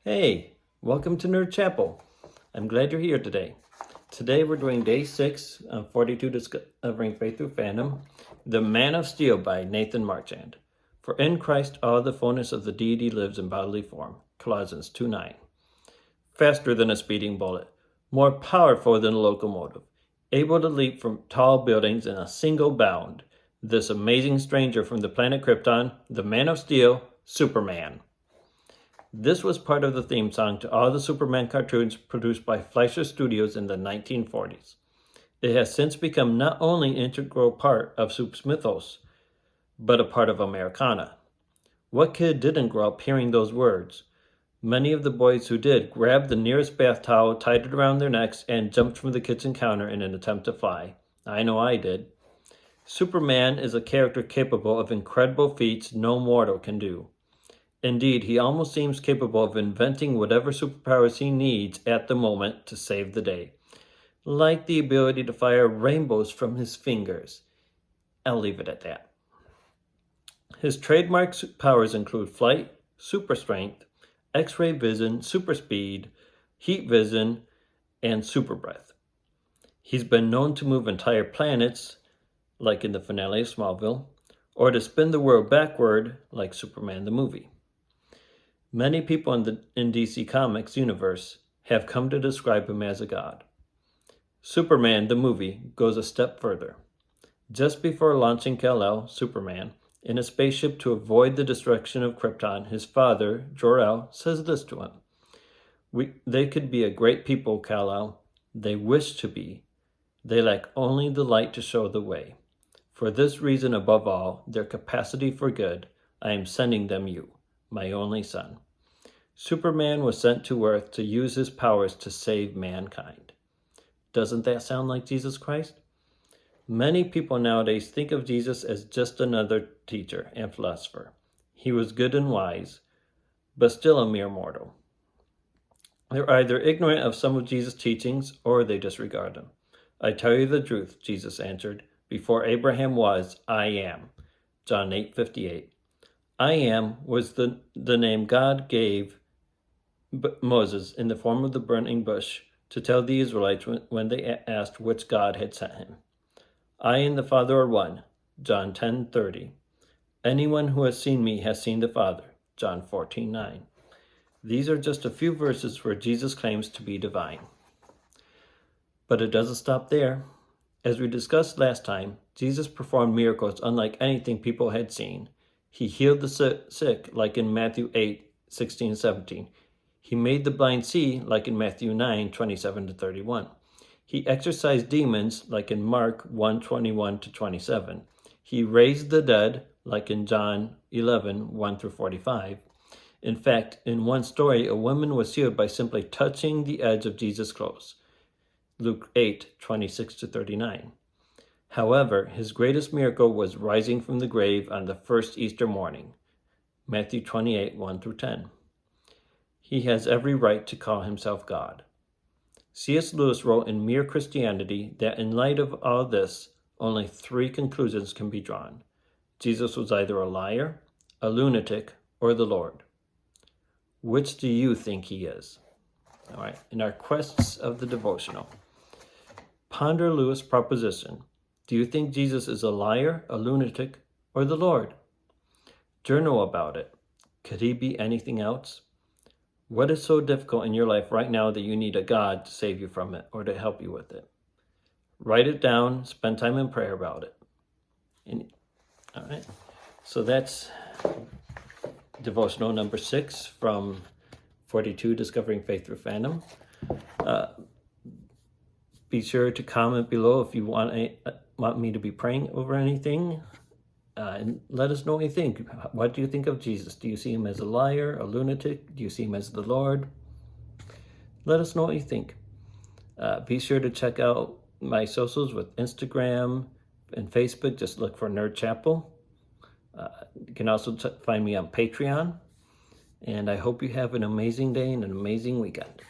Hey, welcome to Nerd Chapel. I'm glad you're here today. Today we're doing day 6 on 42 Discovering Faith Through Fandom, The Man of Steel by Nathan Marchand. For in Christ all the fullness of the deity lives in bodily form. Colossians 2:9. Faster than a speeding bullet, more powerful than a locomotive, able to leap from tall buildings in a single bound, this amazing stranger from the planet Krypton, the Man of Steel, Superman. This was part of the theme song to all the Superman cartoons produced by Fleischer Studios in the 1940s. It has since become not only an integral part of Soup's mythos, but a part of Americana. What kid didn't grow up hearing those words? Many of the boys who did grabbed the nearest bath towel, tied it around their necks, and jumped from the kitchen counter in an attempt to fly. I know I did. Superman is a character capable of incredible feats no mortal can do. Indeed, he almost seems capable of inventing whatever superpowers he needs at the moment to save the day. Like the ability to fire rainbows from his fingers. I'll leave it at that. His trademark powers include flight, super strength, X-ray vision, super speed, heat vision, and super breath. He's been known to move entire planets, like in the finale of Smallville, or to spin the world backward, like Superman the movie. Many people in DC Comics universe have come to describe him as a god. Superman, the movie, goes a step further. Just before launching Kal-El, Superman, in a spaceship to avoid the destruction of Krypton, his father, Jor-El, says this to him. They could be a great people, Kal-El. They wish to be. They lack only the light to show the way. For this reason above all, their capacity for good, I am sending them you, my only son. Superman was sent to Earth to use his powers to save mankind. Doesn't that sound like Jesus Christ? Many people nowadays think of Jesus as just another teacher and philosopher. He was good and wise, but still a mere mortal. They're either ignorant of some of Jesus' teachings or they disregard them. I tell you the truth, Jesus answered. Before Abraham was, I am. John 8:58. I am was the name God gave Moses in the form of the burning bush to tell the Israelites when they asked which God had sent him. I and the Father are one. John 10:30. Anyone who has seen me has seen the Father. John 14:9. These are just a few verses where Jesus claims to be divine. But it doesn't stop there. As we discussed last time, Jesus performed miracles unlike anything people had seen. He healed the sick, like in Matthew 8:16-17. He made the blind see, like in Matthew 9:27-31. He exorcised demons, like in Mark 1:21-27. He raised the dead, like in John 11:1-45. In fact, in one story, a woman was healed by simply touching the edge of Jesus' clothes. Luke 8:26-39. However, his greatest miracle was rising from the grave on the first Easter morning. Matthew 28:1-10. He has every right to call himself God. C.S. Lewis wrote in Mere Christianity that in light of all this, only 3 conclusions can be drawn. Jesus was either a liar, a lunatic, or the Lord. Which do you think he is? All right, in our quests of the devotional, ponder Lewis' proposition. Do you think Jesus is a liar, a lunatic, or the Lord? Journal about it. Could he be anything else? What is so difficult in your life right now that you need a God to save you from it or to help you with it? Write it down, spend time in prayer about it. All right, so that's devotional number 6 from 42 Discovering Faith Through Fandom. Be sure to comment below if you want me to be praying over anything. And let us know what you think. What do you think of Jesus? Do you see him as a liar, a lunatic? Do you see him as the Lord? Let us know what you think. Be sure to check out my socials with Instagram and Facebook. Just look for Nerd Chapel. You can also find me on Patreon. And I hope you have an amazing day and an amazing weekend.